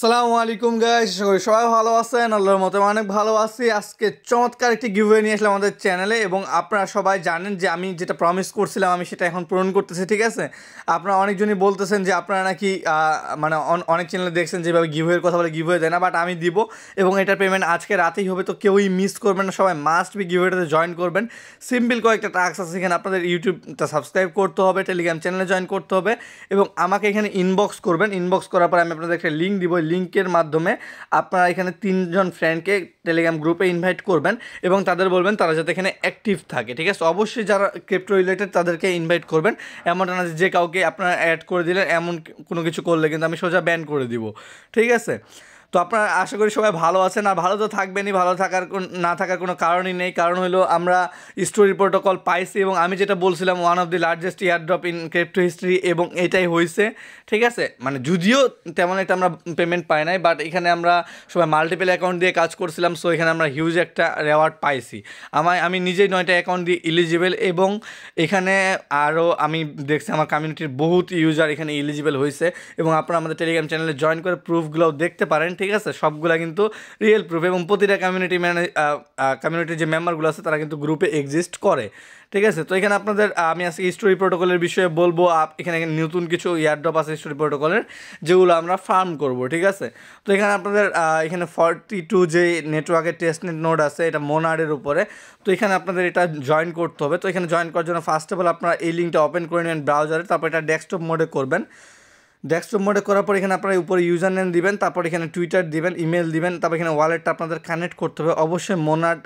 আসসালামু আলাইকুম গাইস, সবাই ভালো আছেন? আল্লাহর মতে অনেক ভালো আছি। আজকে চমৎকার একটি গিভওয়ে নিয়ে আসলাম আমাদের চ্যানেলে, এবং আপনারা সবাই জানেন যে আমি যেটা প্রমিস করছিলাম আমি সেটা এখন পূরণ করতেছি। ঠিক আছে, আপনারা অনেকজনই বলতেছেন যে আপনারা নাকি মানে অনেক চ্যানেলে দেখছেন যেভাবে গিভওয়ের কথা বলে গিভওয়ে দেয় না, বাট আমি দিব, এবং এটার পেমেন্ট আজকে রাতেই হবে। তো কেউই মিস করবেন না, সবাই মাস্ট বি গিভওয়েটাতে জয়েন করবেন। সিম্পল কয়েকটা টাস্ক আছে, এখানে আপনাদের ইউটিউবটা সাবস্ক্রাইব করতে হবে, টেলিগ্রাম চ্যানেলে জয়েন করতে হবে, এবং আমাকে এখানে ইনবক্স করবেন। ইনবক্স করার পর আমি আপনাদের একটা লিঙ্ক দিব, লিঙ্কের মাধ্যমে আপনারা এখানে 3জন ফ্রেন্ডকে টেলিগ্রাম গ্রুপে ইনভাইট করবেন এবং তাদের বলবেন তারা যাতে এখানে অ্যাক্টিভ থাকে। ঠিক আছে, অবশ্যই যারা ক্রিপ্টো রিলেটেড তাদেরকে ইনভাইট করবেন। এমনটা না যে কাউকে আপনারা অ্যাড করে দিলেন, এমন কোনো কিছু করলে কিন্তু আমি সোজা ব্যান করে দিব। ঠিক আছে, তো আপনারা আশা করি সবাই ভালো আছেন, আর ভালো তো থাকবেনই। ভালো থাকার না থাকার কোনো কারণই নেই, কারণ হলো আমরা স্টোরি প্রোটোকল পাইছি, এবং আমি যেটা বলছিলাম one of the largest airdrop in crypto history, এবং এটাই হয়েছে। ঠিক আছে, মানে যদিও তেমন একটা আমরা পেমেন্ট পাই নাই, বাট এখানে আমরা সবাই মাল্টিপল অ্যাকাউন্ট দিয়ে কাজ করছিলাম, সো এখানে আমরা হিউজ একটা রেওয়ার্ড পাইছি। আমি নিজেই 9টা অ্যাকাউন্ট দিয়ে এলিজিবল, এবং এখানে আরও আমি দেখছি আমার কমিউনিটির বহুত ইউজার এখানে এলিজিবল হয়েছে, এবং আপনারা আমাদের টেলিগ্রাম চ্যানেলে জয়েন করে প্রুফগুলোও দেখতে পারেন। ঠিক আছে, সবগুলা কিন্তু রিয়েল প্রুফ, এবং প্রতিটা কমিউনিটির যে মেম্বারগুলো আছে তারা কিন্তু গ্রুপে এক্সিস্ট করে। ঠিক আছে, তো এখানে আপনাদের আমি আজকে স্টোরি প্রোটোকলের বিষয়ে বলবো। এখানে নতুন কিছু ইয়ারড্রপ আছে স্টোরি প্রোটোকলের, যেগুলো আমরা ফার্ম করব। ঠিক আছে, তো এখানে আপনাদের এখানে 42 যে নেটওয়ার্কের টেস্টনেট নোড আছে, এটা মোনার্ডের উপরে। তো এখানে আপনাদের এটা জয়েন করতে হবে। তো এখানে জয়েন করার জন্য ফার্স্ট অফ অল আপনারা এই লিঙ্কটা ওপেন করে নেবেন ব্রাউজারে, তারপর এটা ডেস্কটপ মোডে করবেন। ডেস্কটপ মোডে করার পর এখানে আপনারা উপরে ইউজার নেম দিবেন, তারপর এখানে টুইটার দিবেন, ইমেল দিবেন, তারপর এখানে ওয়ালেটটা আপনাদের কানেক্ট করতে হবে। অবশ্যই মোনার্ড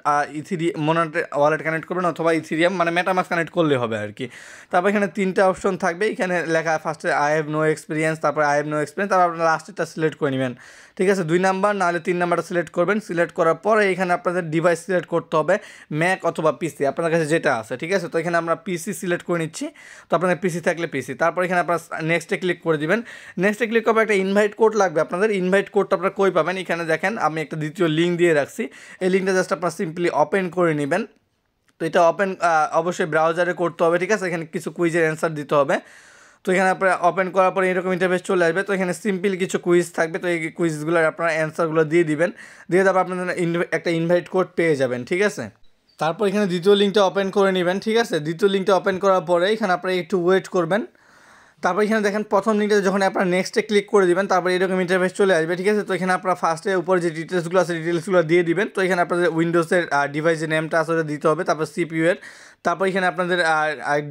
ওয়ালেট কানেক্ট করবেন, অথবা ইথিরিয়াম মানে মেটামাস্ক কানেক্ট করলে হবে আর কি। তারপর এখানে 3টা অপশন থাকবে, এখানে লেখা ফার্স্টে আই হ্যাভ নো এক্সপিরিয়েন্স, তারপর আই হ্যাভ নো এক্সপিরিয়েন্স, তারপর আপনারা লাস্টেরটা সিলেক্ট করে নেবেন। ঠিক আছে, 2 নাম্বার নাহলে 3 নাম্বারটা সিলেক্ট করবেন। সিলেক্ট করার পরে এখানে আপনাদের ডিভাইস সিলেক্ট করতে হবে, ম্যাক অথবা পিসি, আপনাদের কাছে যেটা আছে। ঠিক আছে, তো এখানে আমরা পিসি সিলেক্ট করে নিচ্ছি। তো আপনাদের পিসি থাকলে পিসি, তারপর এখানে আপনারা নেক্সটে ক্লিক করে দিবেন। নেক্সটে ক্লিক করবে, একটা ইনভাইট কোড লাগবে আপনাদের। ইনভাইট কোডটা আপনারা কই পাবেন? এখানে দেখেন আমি একটা দ্বিতীয় লিঙ্ক দিয়ে রাখছি, এই লিঙ্কটা জাস্ট আপনারা সিম্পলি ওপেন করে নেবেন। তো এটা ওপেন অবশ্যই ব্রাউজারে করতে হবে। ঠিক আছে, এখানে কিছু কুইজের অ্যান্সার দিতে হবে। তো এখানে আপনারা ওপেন করার পরে এরকম ইন্টারফেস চলে আসবে। তো এখানে সিম্পল কিছু কুইজ থাকবে, তো এই কুইজগুলোর আপনারা অ্যান্সারগুলো দিয়ে দিবেন, দিয়ে তারপর আপনাদের একটা ইনভাইট কোড পেয়ে যাবেন। ঠিক আছে, তারপর এখানে দ্বিতীয় লিঙ্কটা ওপেন করে নেবেন। ঠিক আছে, দ্বিতীয় লিঙ্কটা ওপেন করার পরে এখানে আপনারা একটু ওয়েট করবেন। তারপর এখানে দেখেন প্রথম লিঙ্কটা যখন আপনারা নেক্সটে ক্লিক করে দিবেন, তারপর এরকম ইন্টারফেস চলে আসবে। ঠিক আছে, তো এখানে আপনারা ফার্স্টে উপরে যে ডিটেলসগুলো আছে ডিটেলসগুলো দিয়ে দিবেন। তো এখানে আপনাদের উইন্ডোজের ডিভাইসের নেমটা আছে ওটা দিতে হবে, তারপর সিপিইউ এর, তারপর এখানে আপনাদের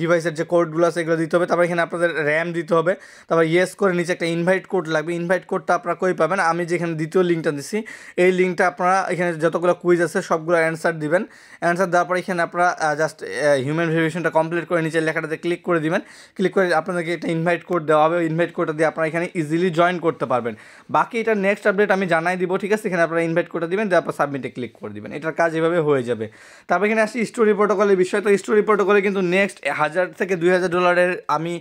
ডিভাইসের যে কোডগুলো আছে এগুলো দিতে হবে, তারপর এখানে আপনাদের র্যাম দিতে হবে, তারপর ইয়েস করে নিচে একটা ইনভাইট কোড লাগবে। ইনভাইট কোডটা আপনারা কই পাবেন? আমি যেখানে দ্বিতীয় লিঙ্কটা দিচ্ছি এই লিঙ্কটা আপনারা এখানে যতগুলো কুইজ আছে সবগুলো অ্যান্সার দিবেন। অ্যান্সার দেওয়ার পর এখানে আপনারা জাস্ট হিউম্যান ভেরিফিকেশনটা কমপ্লিট করে নিচে লেখাটাতে ক্লিক করে দিবেন। ক্লিক করে আপনাদেরকে একটা ইনভাইট কোড দেওয়া হবে, ইনভাইট কোডটা দিয়ে আপনারা এখানে ইজিলি জয়েন করতে পারবেন। বাকি এটা নেক্সট আপডেট আমি জানাই দিব। ঠিক আছে, এখানে আপনারা ইনভাইট কোডটা দিবেন, তারপর সাবমিটে ক্লিক করে দিবেন। এটার কাজ এভাবে হয়ে যাবে। তারপর এখানে আসি স্টোরি প্রোটোকলের বিষয়। তো স্টোরি প্রোটোকলে কিন্তু নেক্সট $1000 থেকে $2000 আমি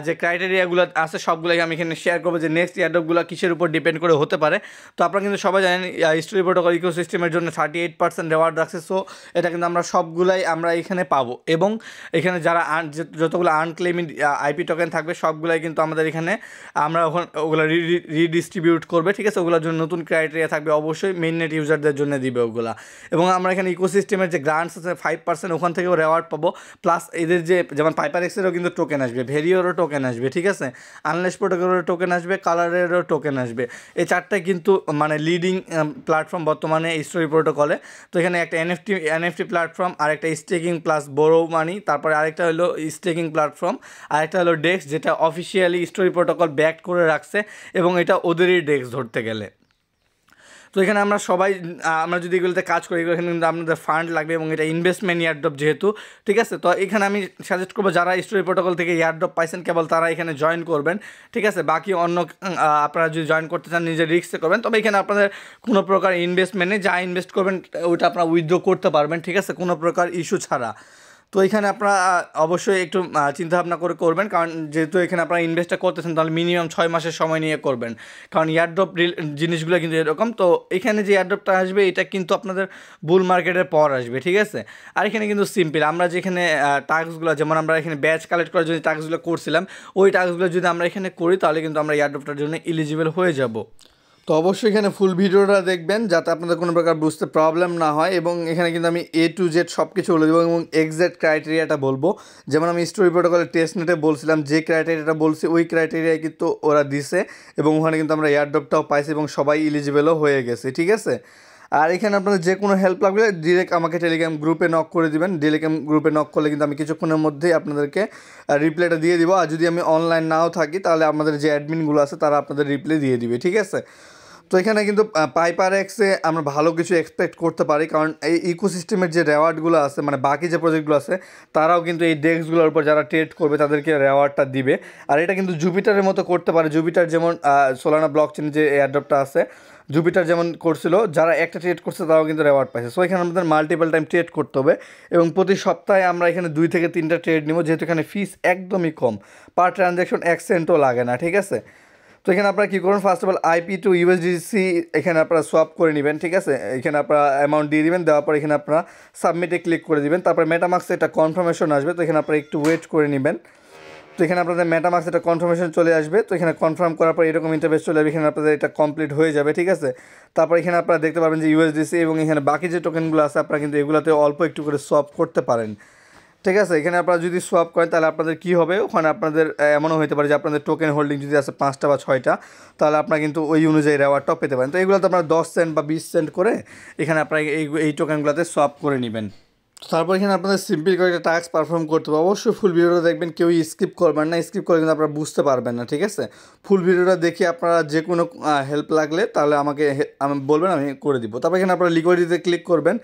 যে ক্রাইটেরিয়াগুলো আছে সবগুলোই আমি এখানে শেয়ার করবো, যে নেক্সট ইয়ারড্রপগুলো কিসের উপর ডিপেন্ড করে হতে পারে। তো আপনারা কিন্তু সবাই জানেন স্টোরি প্রোটোকল ইকোসিস্টেমের জন্য 38% রেওয়ার্ড রাখছে। সো এটা কিন্তু আমরা সবগুলাই আমরা এখানে পাবো, এবং এখানে যারা যতগুলো আনক্লেমিং আইপি টোকেন থাকবে সবগুলাই কিন্তু আমাদের এখানে আমরা ওগুলো রিডিস্ট্রিবিউট করবে। ঠিক আছে, ওগুলোর জন্য নতুন ক্রাইটেরিয়া থাকবে, অবশ্যই মেইন নেট ইউজারদের জন্য দিবে ওগুলা। এবং আমরা এখানে ইকোসিস্টেমের যে গ্রান্টস আছে 5% ওখান থেকেও রেওয়ার্ড পাবো, প্লাস এদের যে যেমন পাইপার এক্সেরও কিন্তু টোকেন আসবে, ভেরিওরও টোকেন আসবে। ঠিক আছে, আনলেস প্রোটোকলেরও টোকেন আসবে, কালারেরও টোকেন আসবে। এই চারটাই কিন্তু মানে লিডিং প্ল্যাটফর্ম বর্তমানে স্টোরি প্রোটোকলে। তো এখানে একটা এনএফটি প্ল্যাটফর্ম, আর একটা স্টেকিং প্লাস বোরো মানি, তারপরে আরেকটা হলো স্টেকিং প্ল্যাটফর্ম, আরেকটা হলো ডেক্স, যেটা অফিসিয়ালি স্টোরি প্রোটোকল ব্যাক করে রাখছে, এবং এটা ওদেরই ডেক্স ধরতে গেলে। তো এখানে আমরা সবাই আমরা যদি এগুলোতে কাজ করি, এখানে কিন্তু আপনাদের ফান্ড লাগবে, এবং এটা ইনভেস্টমেন্ট ইয়ারড্রপ যেহেতু। ঠিক আছে, তো এখানে আমি সাজেস্ট করবো যারা স্টোরি প্রোটোকল থেকে ইয়ারড্রপ পাইছেন কেবল তারা এখানে জয়েন করবেন। ঠিক আছে, বাকি অন্য আপনারা যদি জয়েন করতে চান নিজের রিস্কে করবেন, তবে এখানে আপনাদের কোনো প্রকার ইনভেস্টমেন্টে যা ইনভেস্ট করবেন ওইটা আপনারা উইথড্র করতে পারবেন। ঠিক আছে, কোনো প্রকার ইস্যু ছাড়া। তো এখানে আপনারা অবশ্যই একটু চিন্তাভাবনা করে করবেন, কারণ যেহেতু এখানে আপনারা ইনভেস্টটা করতেছেন তাহলে মিনিমাম 6 মাসের সময় নিয়ে করবেন, কারণ ইয়ারড্রপ জিনিসগুলো কিন্তু এরকম। তো এখানে যে ইয়ারড্রপটা আসবে এটা কিন্তু আপনাদের বুল মার্কেটের পর আসবে। ঠিক আছে, আর এখানে কিন্তু সিম্পল আমরা যেখানে টাস্কগুলো, যেমন আমরা এখানে ব্যাচ কালেক্ট করার জন্য টাস্কগুলো করছিলাম, ওই টাস্কগুলো যদি আমরা এখানে করি তাহলে কিন্তু আমরা ইয়ারড্রপটার জন্য এলিজিবল হয়ে যাব। তো অবশ্যই এখানে ফুল ভিডিওটা দেখবেন যাতে আপনাদের কোনো প্রকার বুঝতে প্রবলেম না হয়, এবং এখানে কিন্তু আমি A to Z সব কিছু বলে দেবো এবং এক্সাক্ট ক্রাইটেরিয়াটা বলবো। যেমন আমি স্টোরি প্রোটোকলের টেস্ট নেটে বলছিলাম যে ক্রাইটেরিয়াটা বলছি ওই ক্রাইটেরিয়ায় কিন্তু ওরা দিছে, এবং ওখানে কিন্তু আমরা এয়ারড্রপটাও পাইছি এবং সবাই এলিজিবলও হয়ে গেছে, ঠিক আছে। আর এখানে আপনাদের যে কোনো হেল্প লাগলে ডিরেক্ট আমাকে টেলিগ্রাম গ্রুপে নক করে দিবেন। টেলিগ্রাম গ্রুপে নক করলে কিন্তু আমি কিছুক্ষণের মধ্যেই আপনাদেরকে রিপ্লাইটা দিয়ে দিব। আর যদি আমি অনলাইন নাও থাকি তাহলে আমাদের যে অ্যাডমিনগুলো আছে তারা আপনাদের রিপ্লাই দিয়ে দিবে, ঠিক আছে। তো এখানে কিন্তু পাইপারএক্সে আমরা ভালো কিছু এক্সপেক্ট করতে পারি, কারণ এই ইকোসিস্টেমের যে রেওয়ার্ডগুলো আছে, মানে বাকি যে প্রজেক্টগুলো আছে তারাও কিন্তু এই ডেস্কগুলোর উপর যারা ট্রেড করবে তাদেরকে রেওয়ার্ডটা দিবে। আর এটা কিন্তু জুপিটারের মতো করতে পারে। জুপিটার যেমন সোলানা ব্লকচেন যে এয়ারড্রপটা আছে, জুপিটার যেমন করছিল, যারা একটা ট্রেড করছে তারাও কিন্তু রেওয়ার্ড পাইছে। সো এখানে আমাদের মাল্টিপল টাইম ট্রেড করতে হবে, এবং প্রতি সপ্তাহে আমরা এখানে 2 থেকে 3টা ট্রেড নিব, যেহেতু এখানে ফিস একদমই কম, পার ট্রানজ্যাকশন 1 সেন্টও লাগে না, ঠিক আছে। তো এখানে আপনারা কী করুন, first of all IP to USDC এখানে আপনারা সোয়াপ করে নেবেন, ঠিক আছে। এখানে আপনারা অ্যামাউন্ট দিয়ে দিবেন, দেওয়ার পর এখানে আপনারা সাবমিটে ক্লিক করে দিবেন। তারপর মেটামার্কসে একটা কনফার্মেশন আসবে, তো এখানে আপনারা একটু ওয়েট করে নেবেন। তো এখানে আপনাদের মেটামার্কস একটা কনফার্মেশন চলে আসবে। তো এখানে কনফার্ম করার পর এরকম ইন্টারফেস চলে আসবে, এখানে আপনাদের এটা কমপ্লিট হয়ে যাবে, ঠিক আছে। তারপর এখানে আপনারা দেখতে পাবেন যে ইউএসডিসি এবং এখানে বাকি যে টোকেনগুলো আছে আপনারা কিন্তু এগুলোতে অল্প একটু করে সোয়াপ করতে পারেন, ঠিক আছে। এখানে আপনারা যদি সোয়াপ করেন তাহলে আপনাদের কী হবে, ওখানে আপনাদের এমনও হতে পারে যে আপনাদের টোকেন হোল্ডিং যদি আছে 5টা বা 6টা, তাহলে আপনারা কিন্তু ওই অনুযায়ী রেওয়ার্ডটাও পেতে পারেন। তো এগুলোতে আপনারা 10 সেন্ট বা 20 সেন্ট করে এখানে আপনারা এই টোকেনগুলোতে সোয়াপ করে নেবেন। তারপর এখানে আপনাদের সিম্পল করে একটা টাস্ক পারফর্ম করতে হবে। অবশ্যই ফুল ভিডিওটা দেখবেন, কেউ স্কিপ করবেন না, স্কিপ করে কিন্তু আপনারা বুঝতে পারবেন না, ঠিক আছে। ফুল ভিডিওটা দেখে আপনারা যে কোনো হেল্প লাগলে তাহলে আমাকে আমি বলবেন, আমি করে দিব। তারপর এখানে আপনারা লিকুইডিটিতে ক্লিক করবেন।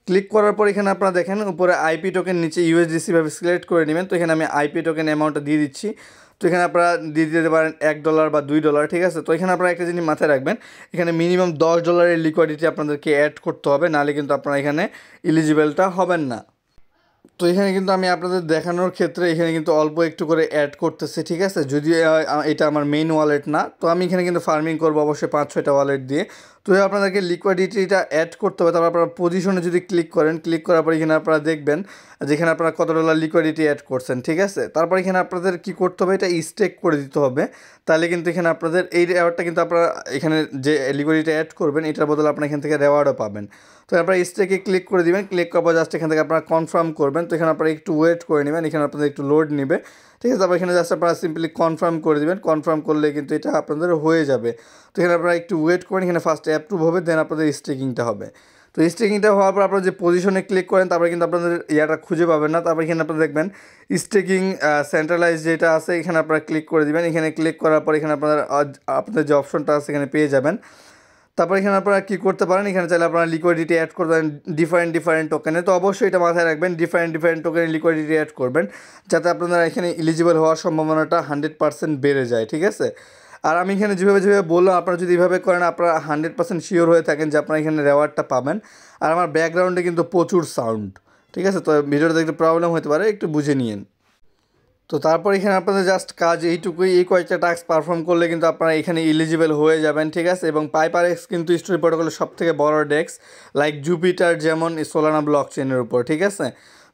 ক্লিক করার পর এখানে আপনারা দেখেন উপরে আইপি টোকেন, নিচে ইউএসডিসি ভাবে সিলেক্ট করে নেবেন। তো এখানে আমি আইপি টোকেন অ্যামাউন্টটা দিয়ে দিচ্ছি। তো এখানে আপনারা দিয়ে দিতে পারেন $1 বা $2, ঠিক আছে। তো এখানে আপনারা একটা জিনিস মাথায় রাখবেন, এখানে মিনিমাম $10 লিকুইডিটি আপনাদেরকে অ্যাড করতে হবে, নাহলে কিন্তু আপনারা এখানে এলিজিবলটা হবেন না। তো এখানে কিন্তু আমি আপনাদের দেখানোর ক্ষেত্রে এখানে কিন্তু অল্প একটু করে অ্যাড করতেছি, ঠিক আছে। যদিও এটা আমার মেইন ওয়ালেট না, তো আমি এখানে কিন্তু ফার্মিং করবো অবশ্যই 5-6টা ওয়ালেট দিয়ে। তো আপনাদেরকে লিকুইডিটিটা অ্যাড করতে হবে। তারপর আপনারা পজিশনে যদি ক্লিক করেন, ক্লিক করার পর এখানে আপনারা দেখবেন যেখানে আপনারা কত ডলার লিকুইডিটি অ্যাড করছেন, ঠিক আছে। তারপর এখানে আপনাদের কি করতে হবে, এটা স্টেক করে দিতে হবে। তাহলে কিন্তু এখানে আপনাদের এই রেওয়ার্ডটা কিন্তু আপনারা এখানে যে লিকুইডিটি অ্যাড করবেন এটার বদলে আপনারা এখান থেকে রেওয়ার্ডও পাবেন। তো আপনারা স্টেকে ক্লিক করে দিবেন, ক্লিক করার পর জাস্ট এখান থেকে আপনারা কনফার্ম করবেন। তো এখানে আপনারা একটু ওয়েট করে নেবেন, এখানে আপনাদের একটু লোড নেবে, ঠিক আছে। তারপর এখানে জাস্ট আপনারা সিম্পলি কনফার্ম করে দিবেন, কনফার্ম করলে কিন্তু এটা আপনাদের হয়ে যাবে। তো এখানে আপনারা একটু ওয়েট করেন, এখানে ফার্স্ট অ্যাপ্রুভ হবে, দেন আপনাদের স্টেকিংটা হবে। তো স্টেকিংটা হওয়ার পর আপনারা যে পজিশনে ক্লিক করেন তারপরে কিন্তু আপনাদের ইয়াটা খুঁজে পাবেন না। তারপর এখানে আপনারা দেখবেন স্টেকিং সেন্ট্রালাইজ যেটা আছে এখানে আপনারা ক্লিক করে দিবেন। এখানে ক্লিক করার পর এখানে আপনাদের যে অপশনটা আছে এখানে পেয়ে যাবেন। তারপর এখানে আপনারা কী করতে পারেন, এখানে চাইলে আপনারা লিকুইডিটি অ্যাড করবেন ডিফারেন্ট টোকেনে। তো অবশ্যই এটা মাথায় রাখবেন, ডিফারেন্ট টোকেনে লিকুইডিটি অ্যাড করবেন, যাতে আপনারা এখানে এলিজিবল হওয়ার সম্ভাবনাটা 100% বেড়ে যায়, ঠিক আছে। আর আমি এখানে যেভাবে বললাম আপনারা যদি এইভাবে করেন আপনারা 100% শিওর হয়ে থাকেন যে আপনারা এখানে রেওয়ার্ডটা পাবেন। আর আমার ব্যাকগ্রাউন্ডে কিন্তু প্রচুর সাউন্ড, ঠিক আছে। তো ভিডিওটা দেখতে প্রবলেম হতে পারে, একটু বুঝে নিন। তো তারপর এখানে আপনাদের জাস্ট কাজ এইটুকুই, এই কয়েকটা টাস্ক পারফর্ম করলে কিন্তু আপনারা এখানে এলিজিবল হয়ে যাবেন, ঠিক আছে। এবং পাইপারএক্স কিন্তু স্টোরি প্রোটোকলের সবথেকে বড় ডেস্ক, লাইক জুপিটার যেমন সোলানা ব্লকচেনের উপর, ঠিক আছে।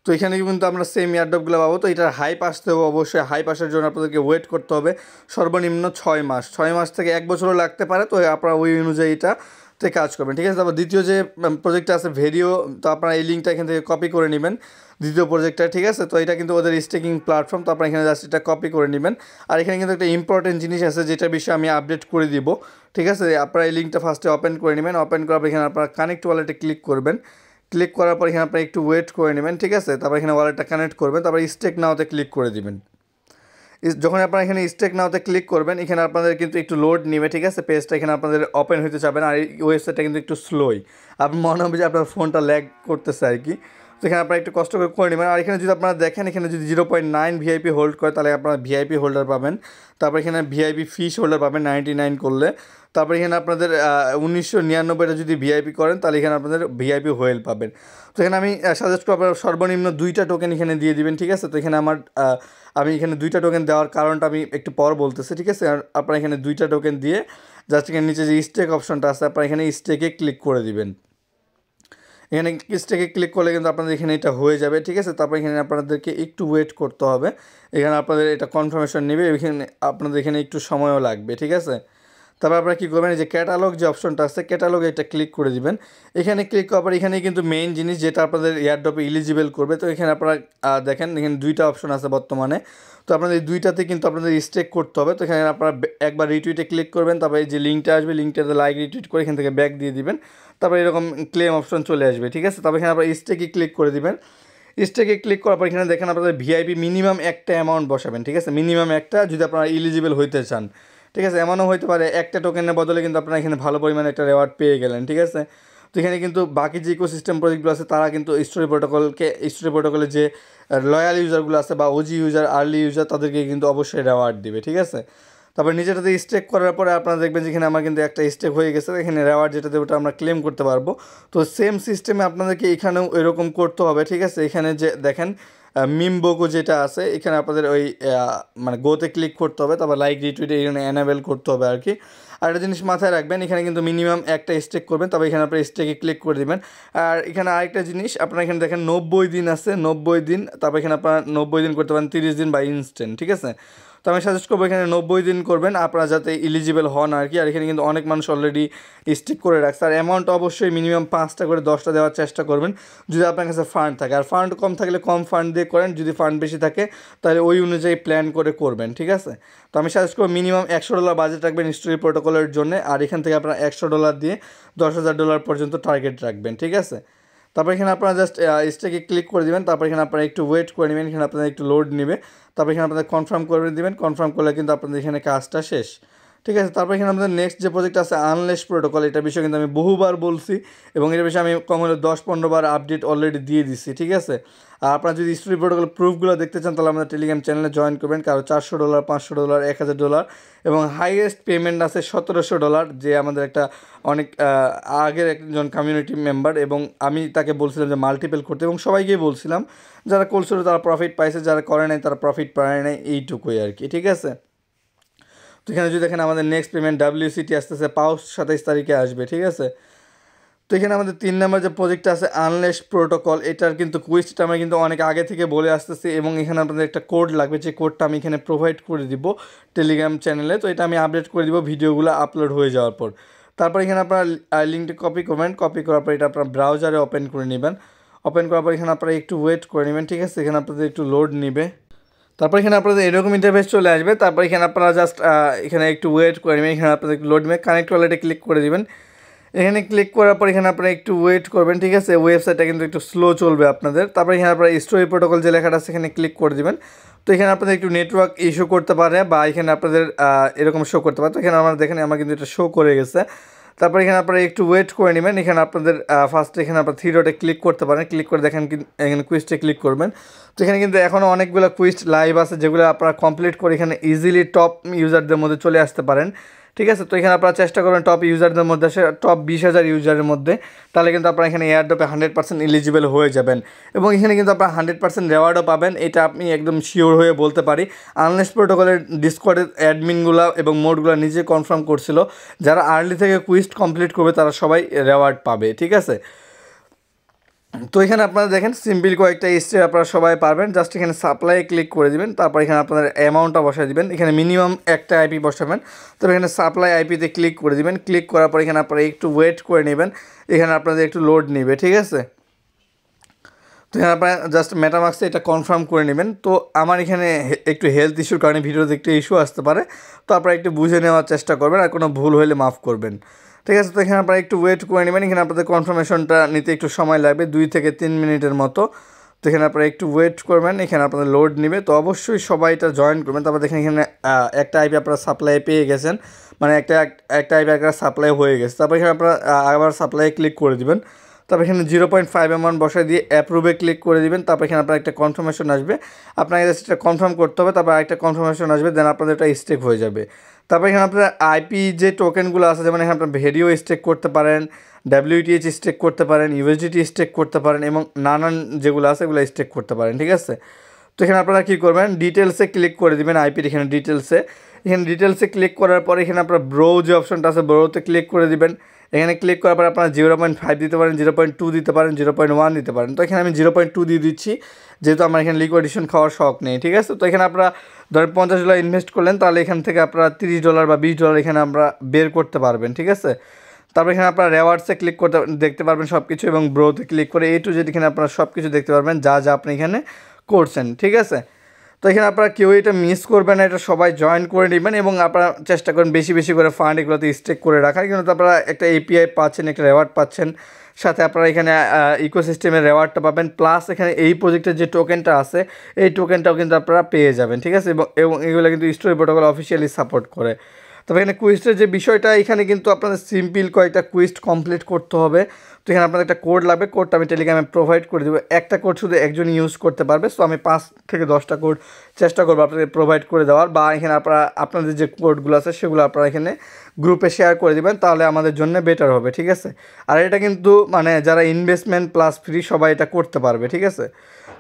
তো এখানে কিন্তু আমরা সেম এয়ারড্রপগুলো পাবো। তো এটার হাইপ আসতে হবে, অবশ্যই হাইপ আসার জন্য আপনাদেরকে ওয়েট করতে হবে সর্বনিম্ন 6 মাস থেকে 1 বছরও লাগতে পারে। তো আপনারা ওই অনুযায়ী এটাতে কাজ করবেন, ঠিক আছে। তারপর দ্বিতীয় যে প্রজেক্টটা আছে ভেরিও, তো আপনারা এই লিঙ্কটা এখান থেকে কপি করে নেবেন, দ্বিতীয় প্রজেক্টটা, ঠিক আছে। তো এটা কিন্তু ওদের স্টেকিং প্ল্যাটফর্ম, তো আপনারা এখানে জাস্ট এটা কপি করে নেবেন। আর এখানে কিন্তু একটা ইম্পর্টেন্ট জিনিস আছে যেটা বিষয়ে আমি আপডেট করে দিব, ঠিক আছে। আপনারা এই লিঙ্কটা ফার্স্টে ওপেন করে নেবেন, ওপেন করার পর এখানে আপনারা কানেক্ট ওয়ালেটে ক্লিক করবেন। ক্লিক করার পর এখানে আপনারা একটু ওয়েট করে নেবেন, ঠিক আছে। তারপর এখানে ওয়ালেটটা কানেক্ট করবেন, তারপর স্টেক নাওতে ক্লিক করে দিবেন। যখন আপনারা এখানে স্টেক নাওতে ক্লিক করবেন এখানে আপনাদের কিন্তু একটু লোড নেবে, ঠিক আছে। পেজটা এখানে আপনাদের ওপেন হতে চাবেন, আর এই ওয়েবসাইটটা কিন্তু একটু স্লোই, আপনার মনে হবে যে আপনার ফোনটা ল্যাগ করতেছে আর কি। তো এখানে আপনারা একটু কষ্ট করে নেবেন। আর এখানে যদি আপনারা দেখেন এখানে যদি 0.9 ভিআইপি হোল্ড করে তাহলে আপনারা ভিআইপি হোল্ডার পাবেন। তারপর এখানে ভিআইপি ফিশ হোল্ডার পাবেন 99 করলে। তারপর এখানে আপনাদের 1999টা যদি ভিআইপি করেন তাহলে এখানে আপনাদের ভিআইপি হোয়েল পাবেন। তো এখানে আমি সাজেস্ট করব আপনারা সর্বনিম্ন 2টা টোকেন এখানে দিয়ে দিবেন, ঠিক আছে। তো এখানে আমি এখানে 2টা টোকেন দেওয়ার কারণটা আমি একটু পর বলতেছি, ঠিক আছে। আর আপনারা এখানে 2টা টোকেন দিয়ে জাস্ট এখানে নিচে যে স্টেক অপশনটা আছে আপনারা এখানে স্টেকে ক্লিক করে দিবেন। এখানে স্টেকে ক্লিক করলে কিন্তু আপনাদের এখানে এটা হয়ে যাবে, ঠিক আছে। তারপর এখানে আপনাদেরকে একটু ওয়েট করতে হবে, এখানে আপনাদের এটা কনফার্মেশন নেবে, এখানে আপনাদের এখানে একটু সময়ও লাগবে, ঠিক আছে। তারপর আপনারা কী করবেন, এই যে ক্যাটালগ যে অপশনটা আছে ক্যাটালগে এটা ক্লিক করে দিবেন। এখানে ক্লিক করার পর এখানে কিন্তু মেইন জিনিস যেটা আপনাদের এয়ারড্রপে ইলিজিবল করবে। তো এখানে আপনারা দেখেন এখানে দুইটা অপশন আছে বর্তমানে। তো আপনাদের এই দুইটাতে কিন্তু আপনাদের স্টেক করতে হবে। তো এখানে আপনারা একবার রিটুইটে ক্লিক করবেন, তারপরে এই যে লিঙ্কটা আসবে লিঙ্কটাতে লাইক রিটুইট করে এখান থেকে ব্যাক দিয়ে দিবেন। তারপর এরকম ক্লেম অপশন চলে আসবে, ঠিক আছে। তারপর এখানে আপনারা স্টেকে ক্লিক করে দিবেন। স্টেকে ক্লিক করার পর এখানে দেখেন আপনাদের ভিআইপি মিনিমাম একটা অ্যামাউন্ট বসাবেন, ঠিক আছে। মিনিমাম একটা, যদি আপনারা ইলিজিবল হইতে চান, ঠিক আছে। এমনও হতে পারে একটা টোকেনের বদলে কিন্তু আপনারা এখানে ভালো পরিমাণে একটা রেওয়ার্ড পেয়ে গেলেন, ঠিক আছে। তো এখানে কিন্তু বাকি যে ইকোসিস্টেম প্রজেক্টগুলো আছে তারা কিন্তু স্টোরি প্রোটোকলের যে লয়াল ইউজারগুলো আছে বা ওজি ইউজার, আর্লি ইউজার, তাদেরকে কিন্তু অবশ্যই রেওয়ার্ড দিবে, ঠিক আছে। তারপর নিজেটাতে স্টেক করার পরে আপনারা দেখবেন যেখানে আমার কিন্তু একটা স্টেক হয়ে গেছে, এখানে রেওয়ার্ড যেটা দেবে ওটা আমরা ক্লেম করতে পারবো। তো সেম সিস্টেমে আপনাদেরকে এখানেও এরকম করতে হবে, ঠিক আছে। এখানে যে দেখেন মিমবোকো যেটা আছে এখানে আপনাদের ওই মানে গোতে ক্লিক করতে হবে, তারপর লাইক রিটুইটে এখানে এনাবেল করতে হবে আর কি। আর একটা জিনিস মাথায় রাখবেন, এখানে কিন্তু মিনিমাম একটা স্টেক করবেন, তবে এখানে আপনার স্টেকে ক্লিক করে দেবেন। আর এখানে আরেকটা জিনিস আপনারা এখানে দেখেন 90 দিন আছে, 90 দিন, তারপর এখানে আপনারা 90 দিন করতে পারেন, 30 দিন বা ইনস্ট্যান্ট, ঠিক আছে। তো আমি সাজেস্ট করবো এখানে 90 দিন করবেন আপনারা যাতে ইলিজিবল হন আর কি। আর এখানে কিন্তু অনেক মানুষ অলরেডি স্টিক করে রাখছে। আর অ্যামাউন্ট অবশ্যই মিনিমাম 5টা করে 10টা দেওয়ার চেষ্টা করবেন যদি আপনার কাছে ফান্ড থাকে। আর ফান্ড কম থাকলে কম ফান্ড দিয়ে করেন, যদি ফান্ড বেশি থাকে তাহলে ওই অনুযায়ী প্ল্যান করে করবেন, ঠিক আছে। তো আমি সাজেস্ট করবো মিনিমাম $100 বাজেট রাখবেন স্টোরি প্রোটোকলের জন্য। আর এখান থেকে আপনারা $100 দিয়ে $10,000 পর্যন্ত টার্গেট রাখবেন, ঠিক আছে। তারপর এখানে আপনারা জাস্ট স্টেকে ক্লিক করে দেবেন। তারপর এখানে আপনারা একটু ওয়েট করে নেবেন, এখানে আপনাদের একটু লোড নেবে। তারপর এখানে আপনাদের কনফার্ম করে দেবেন। কনফার্ম করলে কিন্তু আপনাদের এখানে কাজটা শেষ, ঠিক আছে। তারপর এখানে আমাদের নেক্সট যে প্রজেক্ট আছে আনলেস প্রোটোকল, এটা বিষয়ে কিন্তু আমি বহুবার বলছি এবং এটার বিষয়ে আমি কম হলে 10-15 বার আপডেট অলরেডি দিয়ে দিচ্ছি, ঠিক আছে। আর আপনারা যদি স্টোরি প্রোটোকল প্রুফগুলো দেখতে চান তাহলে আমাদের টেলিগ্রাম চ্যানেলে জয়েন করবেন। কারো $400, $500, $1,000 এবং হাইয়েস্ট পেমেন্ট আছে $1,700, যে আমাদের একটা অনেক আগের একজন কমিউনিটি মেম্বার, এবং আমি তাকে বলছিলাম যে মাল্টিপল করতে, এবং সবাইকেই বলছিলাম যারা করছিল তারা প্রফিট পাইছে, যারা করে নাই তারা প্রফিট পায় নাই, এইটুকুই আর কি, ঠিক আছে। তো এখানে যদি দেখেন আমাদের নেক্সট পেমেন্ট WCT আসতেছে 27 তারিখে আসবে, ঠিক আছে। তো এখানে আমাদের 3 নম্বর যে প্রজেক্ট আছে আনলেস প্রোটোকল, এটার কিন্তু কুইজটা আমরা কিন্তু অনেক আগে থেকে বলে আসতেছি, এবং এখানে আপনাদের একটা কোড লাগবে, যে কোডটা আমি এখানে প্রোভাইড করে দিব টেলিগ্রাম চ্যানেলে। তো এটা আমি আপডেট করে দিব ভিডিওগুলো আপলোড হয়ে যাওয়ার পর। তারপর এখানে আপনারা লিঙ্কটা কপি করবেন, কপি করার পর এটা আপনার ব্রাউজারে ওপেন করে নেবেন। ওপেন করার পর এখানে আপনারা একটু ওয়েট করে নেবেন, ঠিক আছে। এখানে আপনাদের একটু লোড নেবে। তারপর এখানে আপনাদের এরকম ইন্টারফেস চলে আসবে। তারপর এখানে আপনারা জাস্ট এখানে একটু ওয়েট করে নেবেন। এখানে আপনাদের লোড নেবে, কানেক্ট ওয়ালেটে ক্লিক করে দেবেন। এখানে ক্লিক করার পর এখানে আপনারা একটু ওয়েট করবেন, ঠিক আছে। ওয়েবসাইটটা কিন্তু একটু স্লো চলবে আপনাদের। তারপর এখানে আপনারা স্টোরি প্রোটোকল যে লেখাটা আছে এখানে ক্লিক করে দেবেন। তো এখানে আপনাদের একটু নেটওয়ার্ক ইস্যু করতে পারে, বা এখানে আপনাদের এরকম শো করতে পারে। তো এখানে আমরা দেখেন আমার কিন্তু এটা শো করে গেছে। তারপর এখানে আপনারা একটু ওয়েট করে নেবেন। এখানে আপনাদের ফার্স্টে এখানে আপনার 3 ডটে ক্লিক করতে পারেন, ক্লিক করে দেখেন এখানে কুইজটে ক্লিক করবেন। তো এখানে কিন্তু এখনও অনেকগুলো কুইজ লাইভ আছে যেগুলো আপনারা কমপ্লিট করে এখানে ইজিলি টপ ইউজারদের মধ্যে চলে আসতে পারেন, ঠিক আছে। তো এখানে আপনারা চেষ্টা করবেন টপ ইউজারদের মধ্যে আসে, টপ 20,000 ইউজারের মধ্যে, তাহলে কিন্তু আপনারা এখানে এয়ারড্রপে 100% এলিজিবল হয়ে যাবেন। এবং এখানে কিন্তু আপনারা 100% রেওয়ার্ডও পাবেন, এটা আপনি একদম শিওর হয়ে বলতে পারি। আনলেস প্রোটোকলের ডিসকর্ডের অ্যাডমিনগুলো এবং মোডগুলো নিজে কনফার্ম করছিল, যারা আর্লি থেকে কুইজ কমপ্লিট করবে তারা সবাই রেওয়ার্ড পাবে, ঠিক আছে। তো এখানে আপনারা দেখেন সিম্পল কয়েকটা স্টেপ আপনারা সবাই পারবেন। জাস্ট এখানে সাপ্লাই ক্লিক করে দিবেন, তারপর এখানে আপনাদের অ্যামাউন্টটা বসাই দিবেন। এখানে মিনিমাম একটা আইপি বসাবেন, তবে এখানে সাপ্লাই আইপিতে ক্লিক করে দিবেন। ক্লিক করার পর এখানে আপনারা একটু ওয়েট করে নেবেন, এখানে আপনাদের একটু লোড নেবে, ঠিক আছে। তো এখানে আপনারা জাস্ট মেটামাক্সে এটা কনফার্ম করে নেবেন। তো আমার এখানে একটু হেলথ ইস্যুর কারণে ভিডিওতে একটু ইস্যু আসতে পারে, তো আপনারা একটু বুঝে নেওয়ার চেষ্টা করবেন, আর কোনো ভুল হলে মাফ করবেন, ঠিক আছে। তো এখানে আপনারা একটু ওয়েট করে নেবেন। এখানে আপনাদের কনফার্মেশনটা নিতে একটু সময় লাগবে, 2 থেকে 3 মিনিটের মতো। তো এখানে আপনারা একটু ওয়েট করবেন, এখানে আপনাদের লোড নেবে। তো অবশ্যই সবাই এটা জয়েন করবেন। তারপর দেখেন এখানে একটা আইপি আপনারা সাপ্লাই পেয়ে গেছেন, মানে একটা আইপি একটা সাপ্লাই হয়ে গেছে। তারপর এখানে আপনারা আবার সাপ্লাই ক্লিক করে দিবেন। তারপর এখানে 0.5 অ্যামাউন্ট বসায় দিয়ে অ্যাপ্রুভে ক্লিক করে দিবেন। তারপর এখানে আপনার একটা কনফার্মেশন আসবে, আপনাকে জাস্ট এটা কনফার্ম করতে হবে। তারপর একটা কনফার্মেশন আসবে, দেন আপনাদের এটা স্টেক হয়ে যাবে। তারপর এখানে আপনার আইপি যে টোকেনগুলো আছে, যেমন এখানে আপনার ভেরিও স্টেক করতে পারেন, WTH স্টেক করতে পারেন, USDT স্টেক করতে পারেন, এবং নানান যেগুলো আছে এগুলো স্টেক করতে পারেন, ঠিক আছে। তো এখানে আপনারা কী করবেন, ডিটেলসে ক্লিক করে দেবেন। আইপির এখানে ডিটেলসে ক্লিক করার পরে এখানে আপনার ব্রো যে অপশনটা আছে ব্রোতে ক্লিক করে দিবেন। এখানে ক্লিক করার পর আপনারা 0.5 দিতে পারেন, 0.2 দিতে পারেন, 0.1 দিতে পারেন। তো এখানে আমি 0.2 দিয়ে দিচ্ছি, যেহেতু আমার এখানে লিকুইডেশন খাওয়ার শখ নেই, ঠিক আছে। তো এখানে আপনারা ধরেন $50 ইনভেস্ট করলেন, তাহলে এখান থেকে আপনারা $30 বা $20 এখানে আমরা বের করতে পারবেন, ঠিক আছে। তারপর এখানে আপনারা রেওয়ার্ডসে ক্লিক করতে দেখতে পারবেন সব কিছু, এবং ব্রোতে ক্লিক করে A to Z এখানে আপনারা সব কিছু দেখতে পারবেন যা যা আপনি এখানে করছেন, ঠিক আছে। তো এখানে আপনারা কেউ এটা মিস করবেন না, এটা সবাই জয়েন করে নেবেন এবং আপনারা চেষ্টা করেন বেশি বেশি করে ফান্ড এগুলোতে স্টেক করে রাখার, কিন্তু আপনারা একটা API পাচ্ছেন, একটা রেওয়ার্ড পাচ্ছেন, সাথে আপনারা এখানে ইকোসিস্টেমের রেওয়ার্ডটা পাবেন, প্লাস এখানে এই প্রজেক্টের যে টোকেনটা আছে এই টোকেনটাও কিন্তু আপনারা পেয়ে যাবেন, ঠিক আছে। এবং এগুলো কিন্তু স্টোরি প্রোটোকল অফিসিয়ালি সাপোর্ট করে। তবে এখানে কুইজের যে বিষয়টা, এখানে কিন্তু আপনাদের সিম্পল কয়েকটা কুইজ কমপ্লিট করতে হবে। তো এখানে আপনাদের একটা কোড লাগবে, কোডটা আমি টেলিগ্রামে প্রোভাইড করে দেবো। একটা কোড শুধু একজন ইউজ করতে পারবে, সো আমি 5 থেকে 10টা কোড চেষ্টা করবো আপনাদের প্রোভাইড করে দেওয়ার, বা এখানে আপনাদের যে কোডগুলো আছে সেগুলো আপনারা এখানে গ্রুপে শেয়ার করে দেবেন, তাহলে আমাদের জন্য বেটার হবে, ঠিক আছে। আর এটা কিন্তু মানে যারা ইনভেস্টমেন্ট প্লাস ফ্রি সবাই এটা করতে পারবে, ঠিক আছে।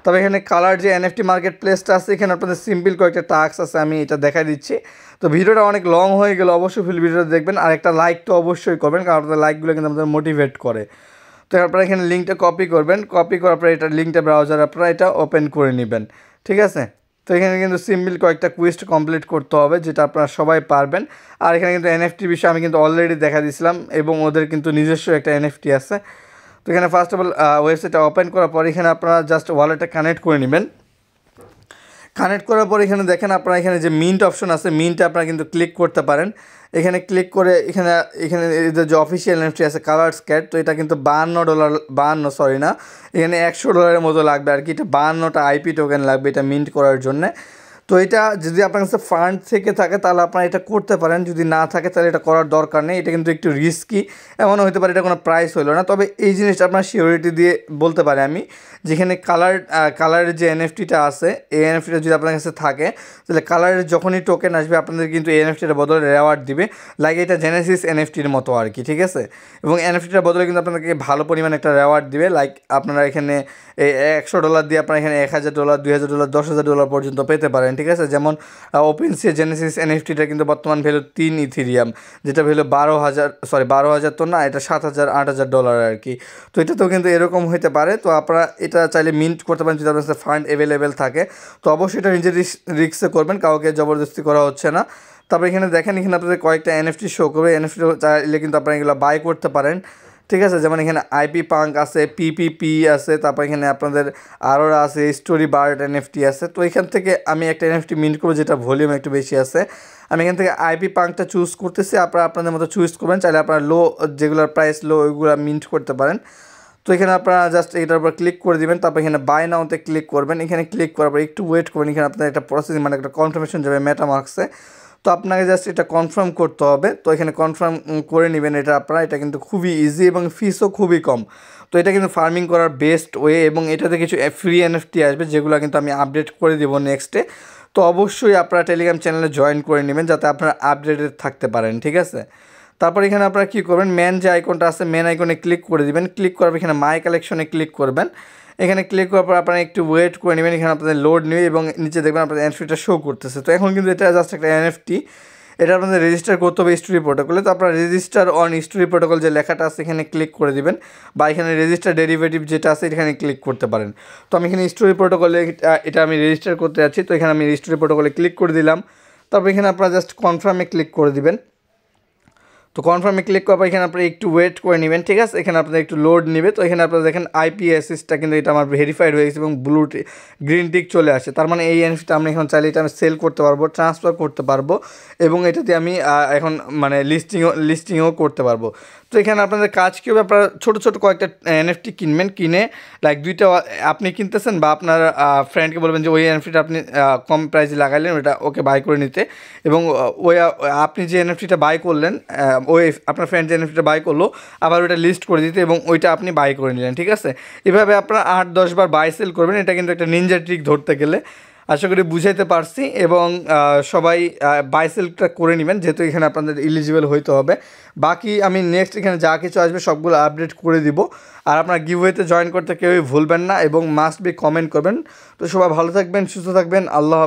তবে এখানে কালার যে NFT মার্কেট প্লেসটা আছে, এখানে আপনাদের সিম্পল কয়েকটা টাস্ক আছে, আমি এটা দেখাই দিচ্ছি। তো ভিডিওটা অনেক লং হয়ে গেলে অবশ্যই ফুল ভিডিওটা দেখবেন, আর একটা লাইক তো অবশ্যই করবেন, কারণ আপনাদের লাইকগুলো কিন্তু আমাদের মোটিভেট করে। তো আপনারা এখানে লিঙ্কটা কপি করবেন, কপি করার পরে এটা লিঙ্কটা ব্রাউজার আপনারা এটা ওপেন করে নেবেন, ঠিক আছে। তো এখানে কিন্তু সিম্পল কয়েকটা কুইজ কমপ্লিট করতে হবে, যেটা আপনারা সবাই পারবেন। আর এখানে কিন্তু NFT বিষয়ে আমি কিন্তু অলরেডি দেখা দিয়েছিলাম, এবং ওদের কিন্তু নিজস্ব একটা NFT আছে। তো এখানে ফার্স্ট অফ অল ওয়েবসাইটটা ওপেন করার পর এখানে আপনারা জাস্ট ওয়ালেটটা কানেক্ট করে নেবেন। কানেক্ট করার পর এখানে দেখেন আপনারা এখানে যে মিন্ট অপশন আছে, মিন্টে আপনারা কিন্তু ক্লিক করতে পারেন। এখানে ক্লিক করে এখানে এখানে এদের যে অফিসিয়াল NFT আছে কালার্স ক্যাট, তো এটা কিন্তু এখানে $100 মতো লাগবে আর কি। এটা 52টা IP টোকেন লাগবে এটা মিন্ট করার জন্যে। তো এটা যদি আপনার কাছে ফান্ড থেকে থাকে তাহলে আপনারা এটা করতে পারেন, যদি না থাকে তাহলে এটা করার দরকার নেই। এটা কিন্তু একটু রিস্কি, এমনও হতে পারে এটা কোনো প্রাইস হলো না। তবে এই জিনিসটা আপনার সিওরিটি দিয়ে বলতে পারি আমি, যেখানে কালারের যে NFTটা আছে, এই NFTটা যদি আপনার কাছে থাকে তাহলে কালারের যখনই টোকেন আসবে আপনাদের কিন্তু এই NFTটার বদলে রেওয়ার্ড দিবে, লাইক এটা জেনেসিস NFTর মতো আর কি, ঠিক আছে। এবং NFTটার বদলে কিন্তু আপনাদেরকে ভালো পরিমাণে একটা রেওয়ার্ড দিবে, লাইক আপনারা এখানে এই $100 দিয়ে আপনারা এখানে $1000, $2000, $10,000 পর্যন্ত পেতে পারেন, ঠিক আছে। যেমন ওপেনসিয়া জেনেসিস NFTটা কিন্তু বর্তমান ভ্যালু 3 ইথেরিয়াম, যেটা ভ্যালু 12,000 তো না, এটা $7,000-8,000 আর কি। তো এটাতেও কিন্তু এরকম হতে পারে। তো আপনারা এটা চাইলে মিন্ট করতে পারেন যদি আপনার কাছে ফান্ড অ্যাভেলেবেল থাকে। তো অবশ্যই এটা নিজের রিস্কে করবেন, কাউকে জবরদস্তি করা হচ্ছে না। তারপরে এখানে দেখেন, এখানে আপনাদের কয়েকটা NFT শো করবে, NFT চাইলে কিন্তু আপনারা এগুলো বাই করতে পারেন, ঠিক আছে। যেমন এখানে IP পাঙ্ক আছে, PPP আছে, তারপর এখানে আপনাদের আরোরা আছে, স্টোরি বার্ড NFT আছে। তো এখান থেকে আমি একটা NFT মিন্ট করবো যেটা ভলিউম একটু বেশি আছে। আমি এখান থেকে IP পাঙ্কটা চুজ করতেছি, আপনারা আপনাদের মতো চুজ করবেন, চাইলে আপনারা লো যেগুলোর প্রাইস লো ওইগুলো মিন্ট করতে পারেন। তো এখানে আপনারা জাস্ট এটার উপর ক্লিক করে দিবেন, তারপর এখানে বাই নাওতে ক্লিক করবেন। এখানে ক্লিক করার পর একটু ওয়েট করবেন, এখানে আপনার একটা প্রসেসিং মানে একটা কনফার্মেশন যাবে মেটামার্কসে। তো আপনাকে জাস্ট এটা কনফার্ম করতে হবে। তো এখানে কনফার্ম করে নেবেন এটা আপনারা, এটা কিন্তু খুবই ইজি এবং ফিসও খুবই কম। তো এটা কিন্তু ফার্মিং করার বেস্ট ওয়ে, এবং এটাতে কিছু ফ্রি NFT আসবে যেগুলো কিন্তু আমি আপডেট করে দেবো নেক্সটে। তো অবশ্যই আপনারা টেলিগ্রাম চ্যানেলে জয়েন করে নেবেন যাতে আপনারা আপডেটেড থাকতে পারেন, ঠিক আছে। তারপর এখানে আপনারা কী করবেন, মেন যে আইকনটা আছে মেন আইকনে ক্লিক করে দিবেন। ক্লিক করার পর এখানে মাই কালেকশনে ক্লিক করবেন। এখানে ক্লিক করার পর আপনারা একটু ওয়েট করে নেবেন, এখানে আপনাদের লোড নেবে এবং নিচে দেখবেন আপনাদের NFTটা শো করতেছে। তো এখন কিন্তু এটা জাস্ট একটা NFT, এটা আপনাদের রেজিস্টার করতে হবে স্টোরি প্রোটোকলে। তো আপনারা রেজিস্টার অন স্টোরি প্রোটোকল যে লেখাটা আছে এখানে ক্লিক করে দিবেন, বা এখানে রেজিস্টার ডেরিভেটিভ যেটা আছে এখানে ক্লিক করতে পারেন। তো আমি এখানে স্টোরি প্রোটোকলে এটা আমি রেজিস্টার করতে যাচ্ছি, তো এখানে আমি স্টোরি প্রোটোকলে ক্লিক করে দিলাম। তারপর এখানে আপনারা জাস্ট কনফার্মে ক্লিক করে দিবেন। তো কনফার্মে ক্লিক করার পর এখানে আপনারা একটু ওয়েট করে নেবেন, ঠিক আছে। এখানে আপনাদের একটু লোড নেবে। তো এখানে আপনারা দেখেন IPSSটা কিন্তু এটা আমার ভেরিফাইড হয়ে গেছে এবং গ্রিন টিক চলে আসে। তার মানে এই NFTটা আমি এখন চাইলে এটা আমি সেল করতে পারবো, ট্রান্সফার করতে পারবো, এবং এটাতে আমি এখন মানে লিস্টিংও করতে পারবো। তো এখানে আপনাদের কাজ কী হবে, আপনারা ছোটো ছোটো কয়েকটা NFT কিনবেন, কিনে লাইক দুইটা আপনি কিনতেছেন বা আপনার ফ্রেন্ডকে বলবেন যে ওই NFTটা আপনি কম প্রাইসে লাগাইলেন, ওটা ওকে বাই করে নিতে, এবং ওই আপনি যে NFTটা বাই করলেন ওই আপনার ফ্রেন্ড যে NFTটা বাই করলো আবার ওইটা লিস্ট করে দিতে, এবং ওইটা আপনি বাই করে নিলেন, ঠিক আছে। এভাবে আপনারা 8-10 বার বাই সেল করবেন। এটা কিন্তু একটা নিনজা ট্রিক ধরতে গেলে, আশা করি বুঝাইতে পারছি। এবং সবাই বাই সেলটা করে নেবেন, যেহেতু এখানে আপনাদের এলিজিবল হইতে হবে। বাকি আমি নেক্সট এখানে যা কিছু আসবে সবগুলো আপডেট করে দিব। আর আপনার গিভওয়েতে জয়েন করতে কেউই ভুলবেন না, এবং মাস্ট বি কমেন্ট করবেন। তো সবাই ভালো থাকবেন, সুস্থ থাকবেন, আল্লাহ।